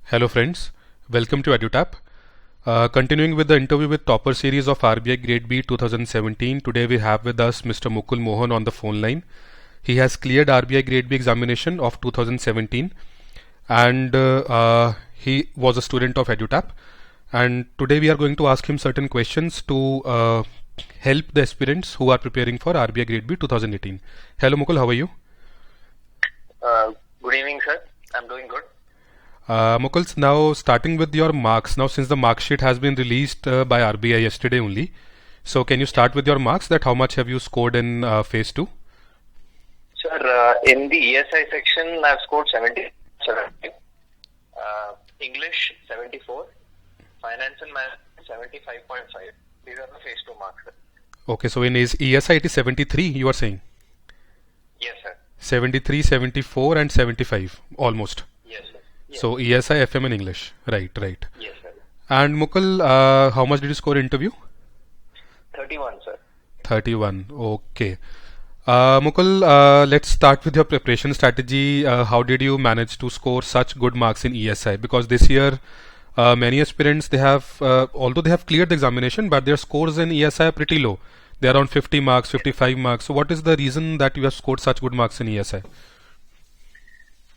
Hello friends, welcome to EduTap. Continuing with the interview with topper series of RBI Grade B 2017, today we have with us Mr. Mukul Mohan on the phone line. He has cleared RBI Grade B examination of 2017 and he was a student of EduTap. And today we are going to ask him certain questions to help the aspirants who are preparing for RBI Grade B 2018. Hello Mukul, how are you? Good evening, sir. I'm doing good. Mukul, now starting with your marks, now since the mark sheet has been released by RBI yesterday only, so can you start with your marks, that how much have you scored in phase 2? Sir, in the ESI section, I've scored 70. English, 74. Finance and Math, 75.5. These are the phase 2 marks, sir. Okay, so in ESI it is 73, you are saying? Yes, sir. 73, 74 and 75, almost. Yes, sir. Yes. So ESI, FM and English, right. Yes, sir. And Mukul, how much did you score interview? 31, sir. 31, okay. Mukul, let's start with your preparation strategy. How did you manage to score such good marks in ESI? Because this year, many aspirants, they have, although they have cleared the examination, but their scores in ESI are pretty low. They are around 50 marks, 55 marks. So what is the reason that you have scored such good marks in ESI?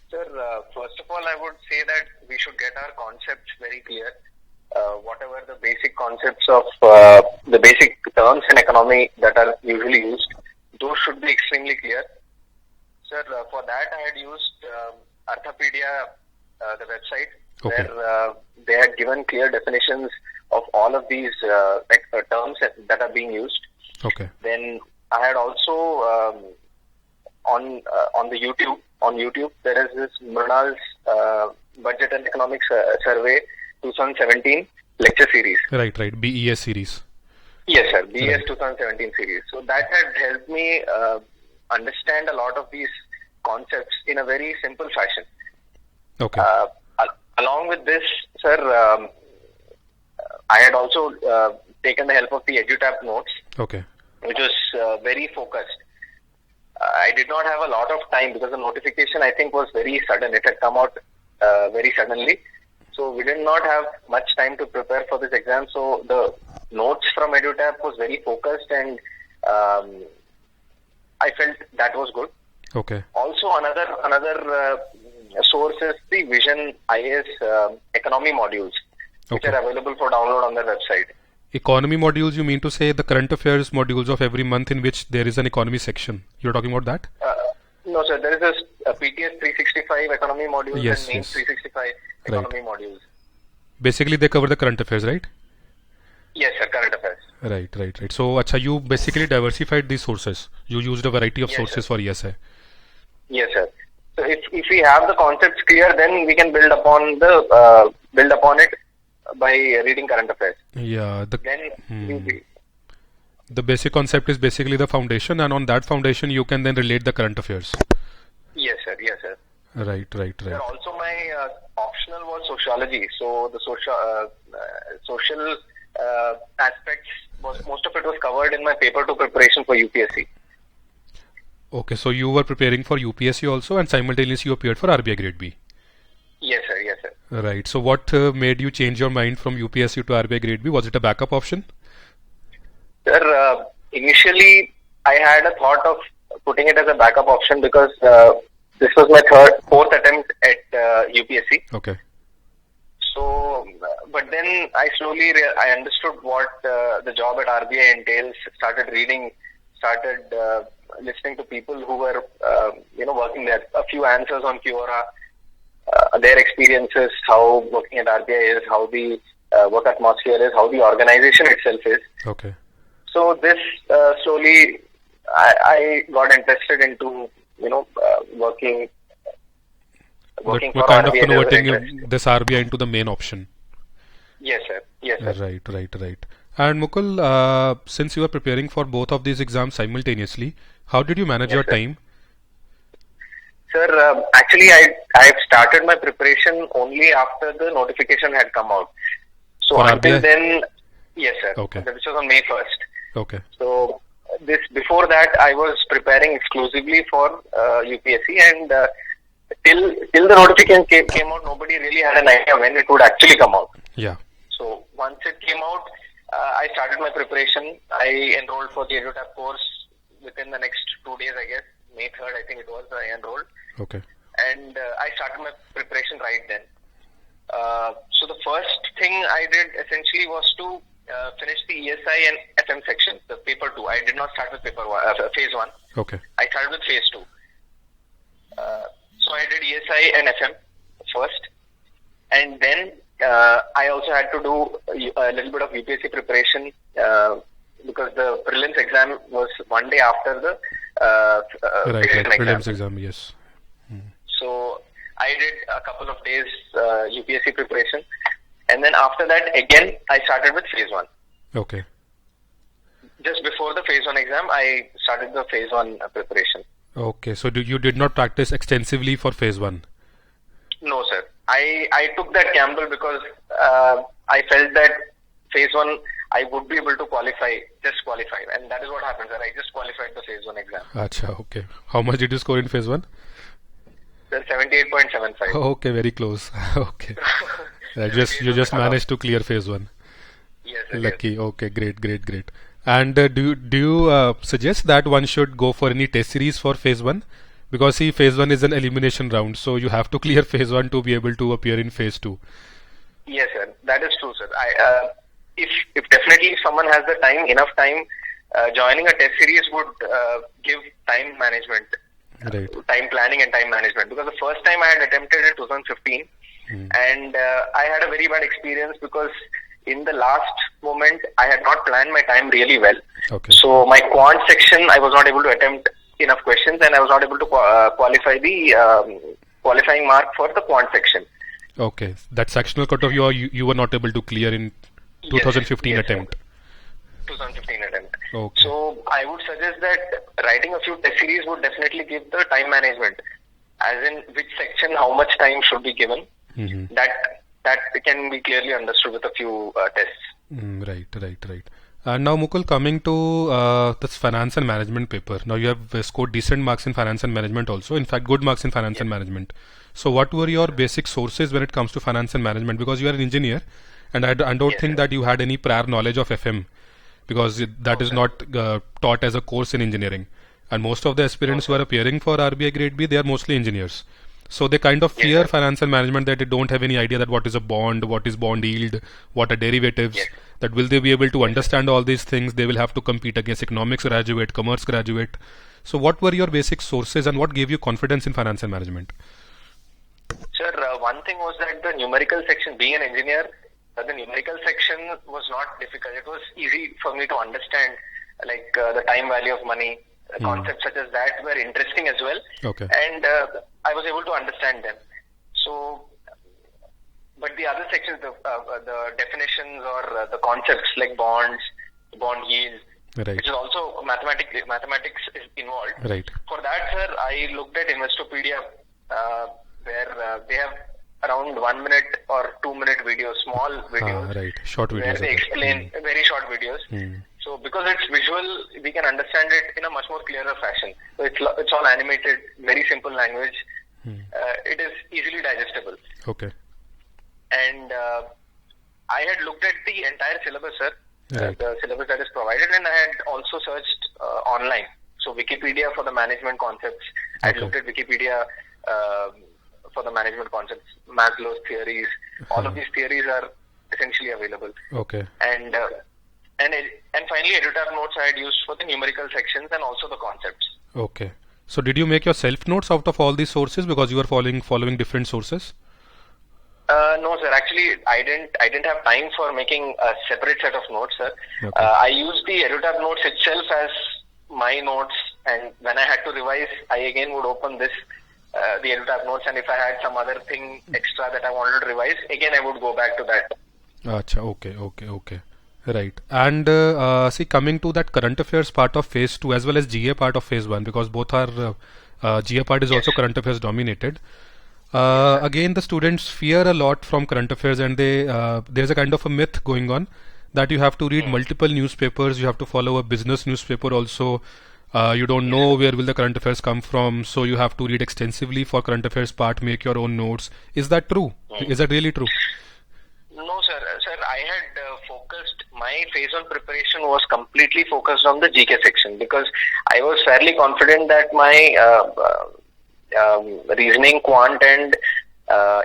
Sir, first of all, I would say that we should get our concepts very clear. Whatever the basic concepts of the basic terms in economy that are usually used, those should be extremely clear. Sir, for that I had used Arthopedia, the website, Okay. where they had given clear definitions of all of these terms that are being used. Okay. Then I had also on the YouTube. On YouTube, there is this Mrunal's Budget and Economics Survey 2017 lecture series. Right. BES series. Yes, sir. BES Right. 2017 series. So that had helped me understand a lot of these concepts in a very simple fashion. Okay. Along with this, sir, I had also taken the help of the EduTap notes, Okay. which was very focused. I did not have a lot of time because the notification, I think, was very sudden. It had come out very suddenly. So we did not have much time to prepare for this exam. So the notes from EduTap was very focused, and I felt that was good. Okay. Also, another source is the Vision IAS economy modules, which Okay. are available for download on their website. Economy modules, you mean to say the current affairs modules of every month in which there is an economy section? You're talking about that? No, sir. There is a PTS 365 economy modules Yes, and Mains yes. 365 economy modules. Basically, they cover the current affairs, right? Yes, sir. Current affairs. Right. So, acha, you basically diversified these sources. You used a variety of Yes, sources sir. for ESI. Yes, sir. So if we have the concepts clear, then we can build upon it by reading current affairs. Yeah. Then we'll be. The basic concept is basically the foundation, and on that foundation, you can then relate the current affairs. Yes, sir. Yes, sir. Right. Sir, also my optional was sociology. So the social aspects most of it was covered in my paper 2 preparation for UPSC. Okay. So you were preparing for UPSC also, and simultaneously you appeared for RBI Grade B. Yes, sir. Yes, sir. Right. So what made you change your mind from UPSC to RBI Grade B? Was it a backup option? Sir, initially I had a thought of putting it as a backup option because this was my fourth attempt at UPSC. Okay. So, but then I slowly I understood what the job at RBI entails. Started reading, started listening to people who were working there. A few answers on Quora, their experiences, how working at RBI is, how the work atmosphere is, how the organization itself is. Okay. So this slowly I got interested into working We're for kind of RBI. converting this RBI into the main option. Yes, sir. Yes, sir. Right. And Mukul, since you are preparing for both of these exams simultaneously, how did you manage your sir. time? Sir, actually, I started my preparation only after the notification had come out. So For until RBI? then, yes, sir. Okay. Which was on May 1st. Okay. So before that, I was preparing exclusively for UPSC, and till the notification came out, nobody really had an idea when it would actually come out. Yeah. So once it came out, I started my preparation. I enrolled for the EduTap course within the next 2 days, I guess. May 3rd, I think it was, I enrolled. Okay. And I started my preparation right then. So the first thing I did essentially was to finish the ESI and FM section, the paper 2. I did not start with phase 1. Okay. I started with phase 2. So I did ESI and FM first. And then I also had to do a little bit of UPSC preparation because the prelims exam was one day after the prelims exam, yes. So I did a couple of days UPSC preparation, and then after that again I started with phase 1. Okay. Just before the phase 1 exam, I started the phase 1 preparation. Okay, so you did not practice extensively for phase 1? No, sir. I took that gamble because I felt that phase 1 I would be able to just qualify, and that is what happened, sir. I just qualified the phase 1 exam. Acha, okay. How much did you score in phase 1? 78.75. Okay, very close. Okay. You just managed to clear phase 1. Yes, sir. Lucky. Yes. Okay, great. And do you suggest that one should go for any test series for phase 1? Because see, phase 1 is an elimination round, so you have to clear phase 1 to be able to appear in phase 2. Yes, sir. That is true, sir. If definitely someone has the enough time, joining a test series would give time management. Right. Time planning and time management, because the first time I had attempted in 2015 and I had a very bad experience because in the last moment I had not planned my time really well. Okay. So my quant section I was not able to attempt enough questions, and I was not able to qualify the qualifying mark for the quant section. Okay, that sectional cutoff you were not able to clear in 2015 yes, attempt. Sir. 2015 attempt. Okay. So I would suggest that writing a few test series would definitely give the time management, as in which section how much time should be given. That can be clearly understood with a few tests. Right. And now Mukul, coming to this finance and management paper. Now you have scored decent marks in finance and management also. In fact, good marks in finance and management. So what were your basic sources when it comes to finance and management? Because you are an engineer, and I don't think that you had any prior knowledge of FM, because that is not taught as a course in engineering. And most of the aspirants who are appearing for RBI Grade B, they are mostly engineers. So they kind of fear finance and management, that they don't have any idea that what is a bond, what is bond yield, what are derivatives, that will they be able to understand all these things. They will have to compete against economics graduate, commerce graduate. So what were your basic sources and what gave you confidence in finance and management? Sir, one thing was that the numerical section, being an engineer, the numerical section was not difficult. It was easy for me to understand, like the time value of money, concepts such as that were interesting as well. Okay. And I was able to understand them. So, but the other sections, the definitions or the concepts like bonds, bond yield, which is also mathematics is involved. Right. For that, sir, I looked at Investopedia, where they have around 1 minute or 2 minute videos, small videos, short videos, where they explain very short videos. So because it's visual, we can understand it in a much more clearer fashion. So it's all animated, very simple language. It is easily digestible. Okay. And I had looked at the entire syllabus, sir, the syllabus that is provided, and I had also searched online. So Wikipedia for the management concepts. I had looked at Wikipedia for the management concepts, Maslow's theories. All of these theories are essentially available. Okay. And finally, EduTap notes I had used for the numerical sections and also the concepts. Okay. So did you make your self notes out of all these sources, because you were following different sources? No, sir. Actually, I didn't have time for making a separate set of notes, sir. Okay. I used the EduTap notes itself as my notes, and when I had to revise, I again would open the EduTap notes, and if I had some other thing extra that I wanted to revise, again I would go back to that. Acha, okay. Right. And see, coming to that current affairs part of phase 2 as well as GA part of phase 1, because both are GA part is also current affairs dominated. Again, the students fear a lot from current affairs, and there's a kind of a myth going on that you have to read multiple newspapers, you have to follow a business newspaper also, You don't know where will the current affairs come from, so you have to read extensively for current affairs part, make your own notes. Is that true? Is that really true? No, sir. Sir, I had focused, my phase 1 preparation was completely focused on the GK section, because I was fairly confident that my reasoning, quant and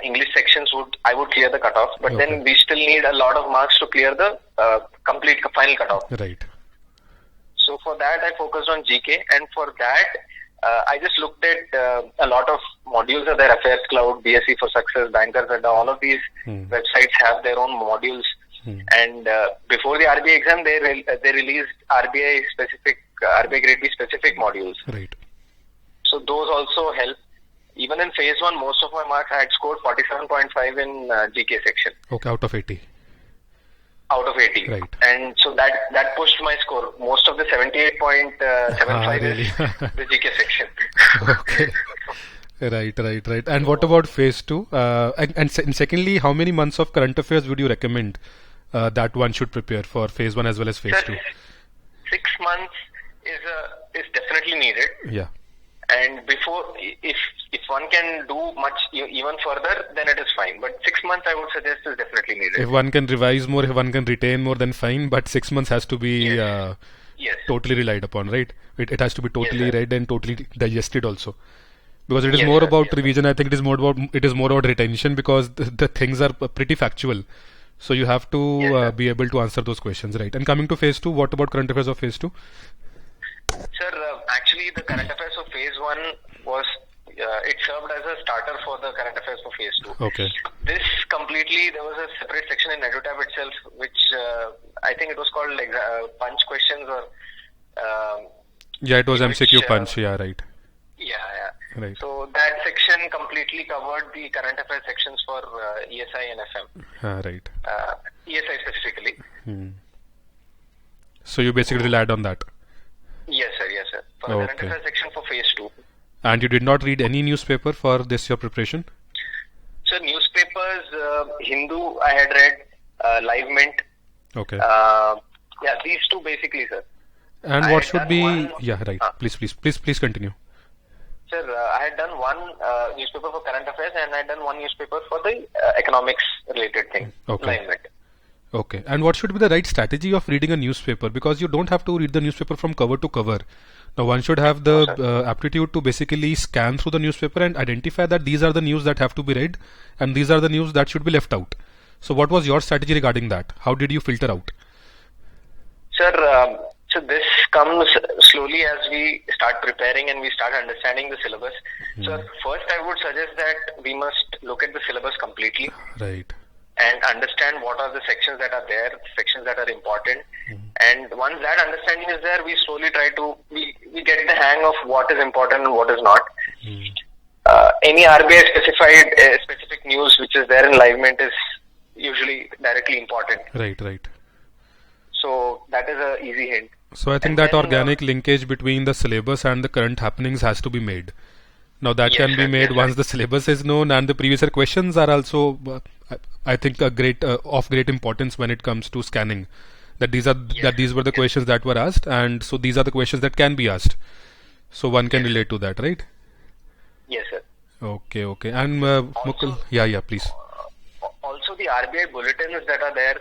English sections I would clear the cutoff, but then we still need a lot of marks to clear the complete final cutoff. Right. So for that I focused on GK, and for that I just looked at a lot of modules are there, Affairs Cloud, BSc for Success, Bankers Adda, all of these websites have their own modules. And before the RBI exam, they released RBI Grade B specific modules. Right. So those also help. Even in phase 1, most of my marks I had scored 47.5 in GK section. Okay, out of 80. Out of 80. Right. And so that pushed my score. Most of the 78.75 really? is the GK section. Okay. Right. And what about phase 2? And secondly, how many months of current affairs would you recommend that one should prepare for phase 1 as well as phase 2? 6 months is definitely needed. Yeah. And if one can do much even further, then it is fine. But 6 months I would suggest is definitely needed. If one can revise more, if one can retain more, then fine. But 6 months has to be totally relied upon, right? It has to be totally read and totally digested also. Because it is more about revision. I think it is more about retention, because the things are pretty factual. So you have to be able to answer those questions, right? And coming to phase 2, what about current affairs of phase 2? Sir, actually the current affairs of phase 1 was, it served as a starter for the current affairs for phase 2. Okay. This completely, there was a separate section in EduTap itself, which I think it was called punch questions or... it was MCQ punch, right. Yeah. Right. So that section completely covered the current affairs sections for ESI and FM. Right. ESI specifically. So you basically relied on that? Yes, sir. For the current affairs section for phase 2. And you did not read any newspaper for this your preparation? So newspapers, Hindu I had read, Live Mint. Okay. These two basically, sir. And what should be... Please continue. Sir, I had done one newspaper for current affairs, and I had done one newspaper for the economics related thing. Okay. Okay. And what should be the right strategy of reading a newspaper? Because you don't have to read the newspaper from cover to cover. Now one should have the aptitude to basically scan through the newspaper and identify that these are the news that have to be read and these are the news that should be left out. So what was your strategy regarding that? How did you filter out? Sir, so this comes slowly as we start preparing and we start understanding the syllabus. So first I would suggest that we must look at the syllabus completely. Right. And understand what are the sections that are there, sections that are important. And once that understanding is there, we slowly we get the hang of what is important and what is not. Any RBI specific news which is there in Live Mint is usually directly important. Right. So that is an easy hint. So I think that organic linkage between the syllabus and the current happenings has to be made. Now that can be made once the syllabus is known, and the previous year questions are also, I think, of great importance when it comes to scanning. That these were the questions that were asked, and so these are the questions that can be asked. So one can relate to that, right? Yes, sir. Okay. And Mukul, please. Also, the RBI bulletins that are there.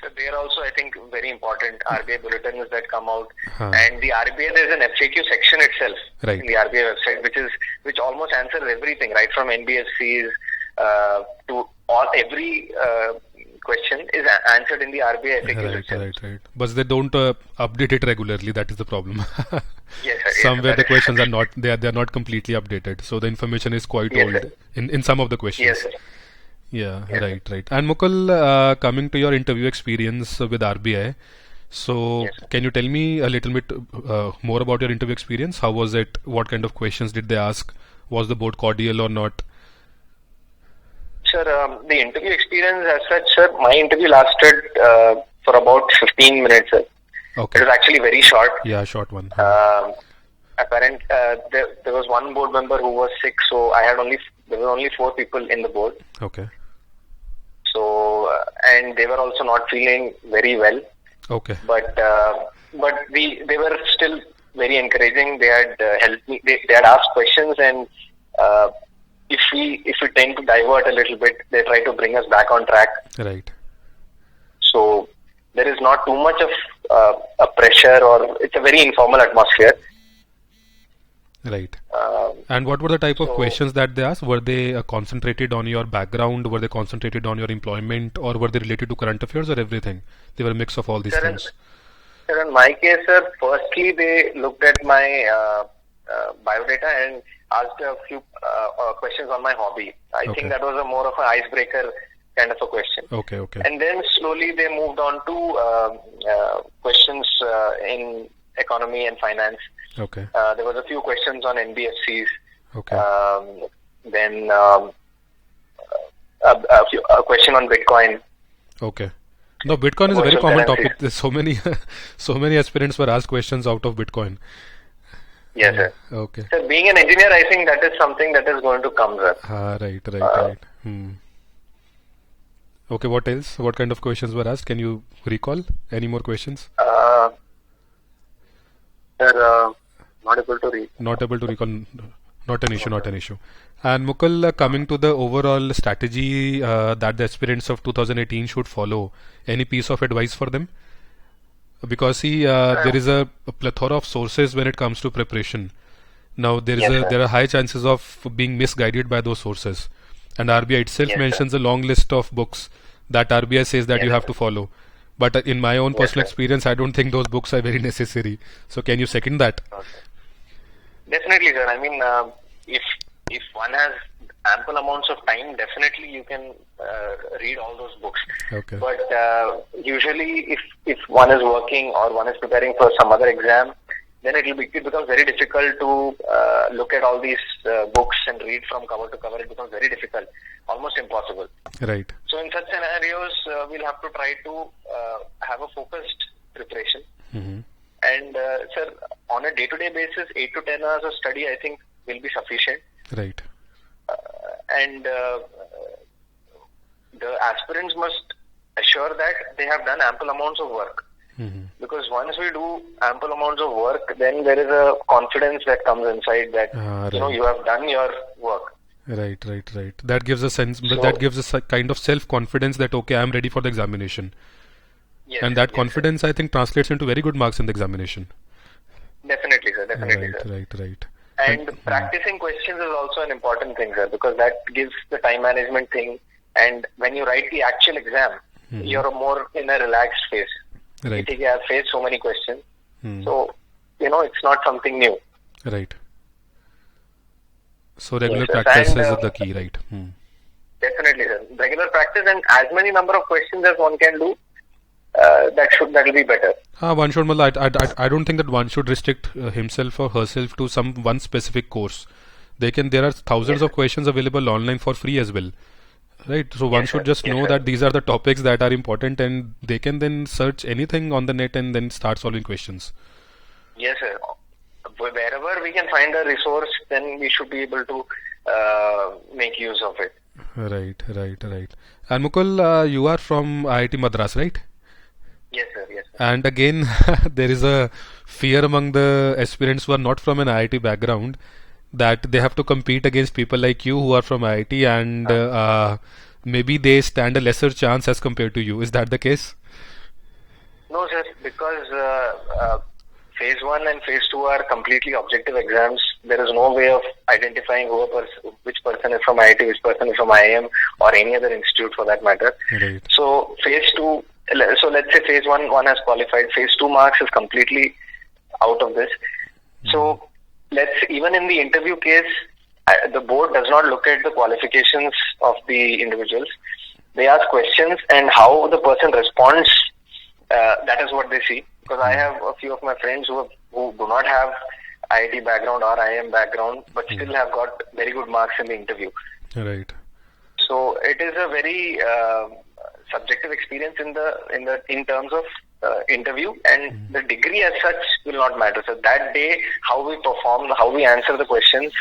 So they are also, I think, very important. RBI bulletins that come out, and the RBI, there is an FAQ section itself in the RBI website, which almost answers everything, right from NBFCs to every question is answered in the RBI FAQ itself. Right. But they don't update it regularly. That is the problem. Yes, sir. Somewhere the questions are not they are not completely updated, so the information is quite old in some of the questions. Yes, sir. Right. And Mukul, coming to your interview experience with RBI, so can you tell me a little bit more about your interview experience? How was it? What kind of questions did they ask? Was the board cordial or not? Sir, the interview experience as such, sir, my interview lasted for about 15 minutes, sir. Okay. It was actually very short. Yeah, short one. There was one board member who was sick, so there were only 4 people in the board. Okay. So, and they were also not feeling very well. Okay. But they were still very encouraging. They had helped me. They had asked questions, and if we tend to divert a little bit, they try to bring us back on track. Right. So there is not too much of a pressure, or it's a very informal atmosphere. Right. And what were the type of questions that they asked? Were they concentrated on your background? Were they concentrated on your employment? Or were they related to current affairs or everything? They were a mix of all these things. Sir, in my case, sir, firstly they looked at my biodata and asked a few questions on my hobby. I think that was more of an icebreaker kind of a question. Okay. And then slowly they moved on to questions in economy and finance. Okay. There was a few questions on NBFCs. Okay. Then a question on Bitcoin. Okay. No, Bitcoin is a very common topic. There's so many aspirants were asked questions out of Bitcoin. Yes, sir. Okay. So being an engineer, I think that is something that is going to come, sir. Right. Okay, what else? What kind of questions were asked? Can you recall any more questions? Sir, not able to read. Not able to recall. Not an issue. And Mukul, coming to the overall strategy that the aspirants of 2018 should follow, any piece of advice for them? Because there is a plethora of sources when it comes to preparation. Now there are high chances of being misguided by those sources. And RBI itself mentions a long list of books that RBI says that you have to follow. But in my own personal experience, I don't think those books are very necessary. So can you second that? Okay. Definitely, sir. I mean, if one has ample amounts of time, definitely you can read all those books. Okay. But usually, if one is working or one is preparing for some other exam, then it becomes very difficult to look at all these books and read from cover to cover. It becomes very difficult, almost impossible. Right. So in such scenarios, we'll have to try to have a focused preparation. Mm-hmm. And sir, on a day-to-day basis, 8 to 10 hours of study, I think, will be sufficient. Right. And the aspirants must assure that they have done ample amounts of work. Mm-hmm. Because once we do ample amounts of work, then there is a confidence that comes inside that you have done your work. Right. That gives a sense. That gives us a kind of self-confidence that okay, I'm ready for the examination. Yes, and that confidence, I think, translates into very good marks in the examination. Definitely, sir. Right. And practicing questions is also an important thing, sir, because that gives the time management thing. And when you write the actual exam, you're more in a relaxed phase. Right. You have faced so many questions. So, it's not something new. Right. So regular practice is the key, right? Definitely, sir. Regular practice and as many number of questions as one can do, that will be better. One should. I don't think that one should restrict himself or herself to one specific course. There are thousands of questions available online for free as well, right? So one should just know that these are the topics that are important, and they can then search anything on the net and then start solving questions. Yes, sir. Wherever we can find a resource, then we should be able to make use of it. Right. And Mukul, you are from IIT Madras, right? Yes, sir. And again, there is a fear among the aspirants who are not from an IIT background that they have to compete against people like you who are from IIT, and maybe they stand a lesser chance as compared to you. Is that the case? No, sir, because phase 1 and phase 2 are completely objective exams. There is no way of identifying which person is from IIT, which person is from IIM, or any other institute for that matter. Right. So phase 2, so let's say phase 1 has qualified. Phase 2 marks is completely out of this. So even in the interview case, the board does not look at the qualifications of the individuals. They ask questions, and how the person responds, that is what they see. Because I have a few of my friends who do not have IIT background or IIM background, but still have got very good marks in the interview. Right. So it is a very subjective experience in terms of interview, and the degree as such will not matter. So that day, how we perform, how we answer the questions,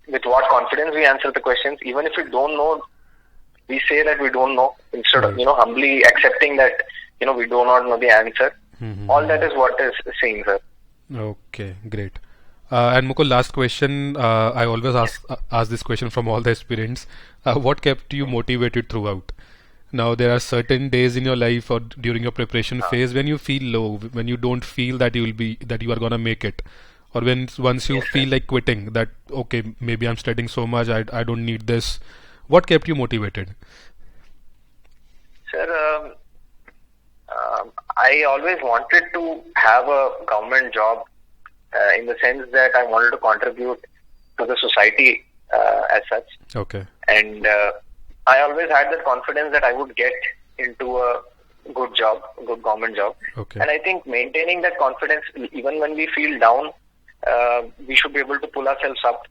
with what confidence we answer the questions, even if we don't know, we say that we don't know instead of humbly accepting that we do not know the answer. All that is what is seen, sir. Okay, great. And Mukul, last question. I always ask this question from all the aspirants. What kept you motivated throughout? Now, there are certain days in your life or during your preparation phase when you feel low, when you don't feel that you are gonna make it, or once you feel like quitting, that okay, maybe I'm studying so much, I don't need this. What kept you motivated? Sir, I always wanted to have a government job in the sense that I wanted to contribute to the society as such. Okay. And I always had that confidence that I would get into a good job, good government job. Okay. And I think maintaining that confidence, even when we feel down, we should be able to pull ourselves up.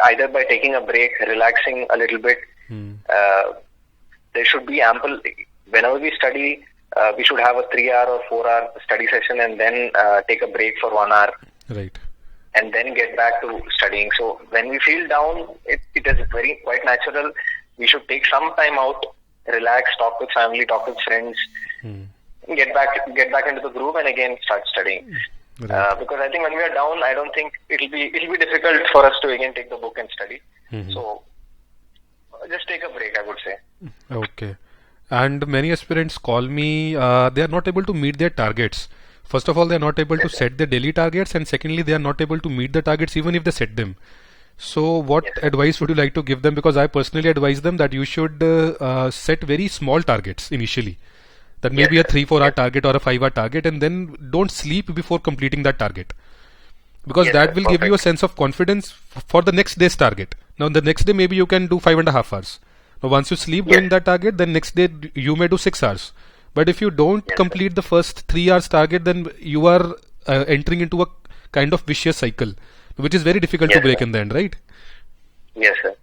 Either by taking a break, relaxing a little bit. There should be ample. Whenever we study, we should have a 3-hour or 4-hour study session and then take a break for 1 hour. Right. And then get back to studying. So when we feel down, it is quite natural. We should take some time out, relax, talk with family, talk with friends, get back into the groove, and again start studying. Right. Because I think when we are down, I don't think it'll be difficult for us to again take the book and study. So just take a break, I would say. Okay. And many aspirants call me. They are not able to meet their targets. First of all, they are not able to set their daily targets, and secondly, they are not able to meet the targets even if they set them. So what advice would you like to give them? Because I personally advise them that you should set very small targets initially. That may be a 3-4 hour target or a 5-hour target, and then don't sleep before completing that target. Because that will give you a sense of confidence for the next day's target. Now, the next day maybe you can do 5.5 hours. Now, once you sleep during that target, then next day you may do 6 hours. But if you don't complete the first 3 hours target, then you are entering into a kind of vicious cycle, which is very difficult to break in the end, right? Yes, sir.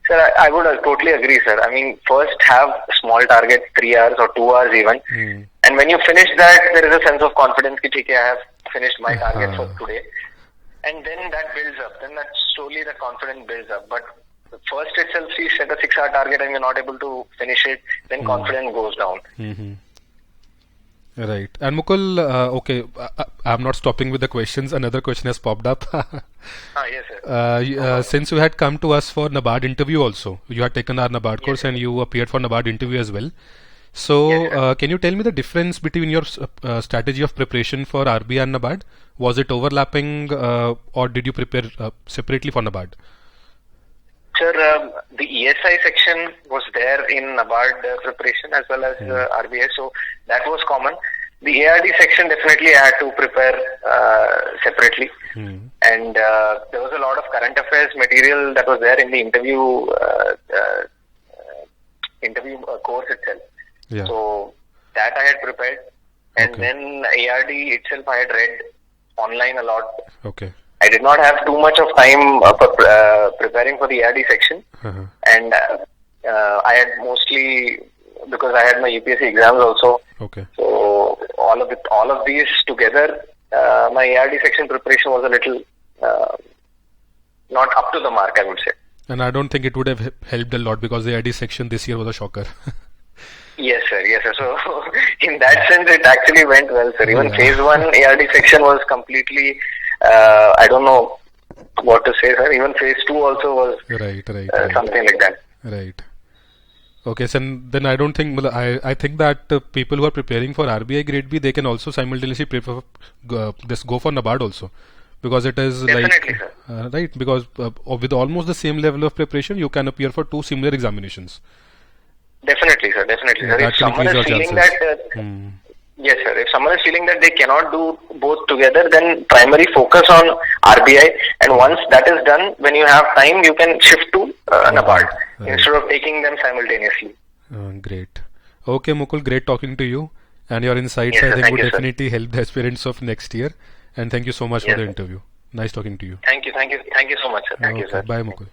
Sir, I would totally agree, sir. I mean, first have small targets, 3 hours or 2 hours even. And when you finish that, there is a sense of confidence that I have finished my target for today. And then that builds up. Then that slowly the confidence builds up. But first itself, you set a 6-hour target and you're not able to finish it, then confidence goes down. Right. And Mukul, okay, I'm not stopping with the questions. Another question has popped up. Yes, sir. Since you had come to us for NABARD interview also, you had taken our NABARD course and you appeared for NABARD interview as well. So, can you tell me the difference between your strategy of preparation for RBI and NABARD? Was it overlapping or did you prepare separately for NABARD? Sir, the ESI section was there in NABARD preparation as well as RBI, so that was common. The ARD section definitely I had to prepare separately, and there was a lot of current affairs material that was there in the interview course itself. So that I had prepared, and then ARD itself I had read online a lot. Okay. I did not have too much of time preparing for the ARD section, and I had mostly, because I had my UPSC exams also. Okay. So all of these together, my ARD section preparation was a little not up to the mark, I would say. And I don't think it would have helped a lot because the ARD section this year was a shocker. Yes, sir. Yes, sir. So in that sense, it actually went well, sir. Even phase 1 ARD section was completely. I don't know what to say, sir. Even phase 2 also was something like that. Right. Okay, so then I don't think. I think that people who are preparing for RBI Grade B, they can also simultaneously go for NABARD also, because it is definitely, sir. Right, because with almost the same level of preparation, you can appear for 2 similar examinations. Definitely, sir. Definitely, sir. If someone is feeling that. Yes, sir. If someone is feeling that they cannot do both together, then primary focus on RBI, and once that is done, when you have time, you can shift to NABARD instead of taking them simultaneously. Great. Okay, Mukul, great talking to you, and your insights I think would definitely help the aspirants of next year. And thank you so much for the interview. Nice talking to you. Thank you so much, sir. Thank you, sir. Bye, Mukul.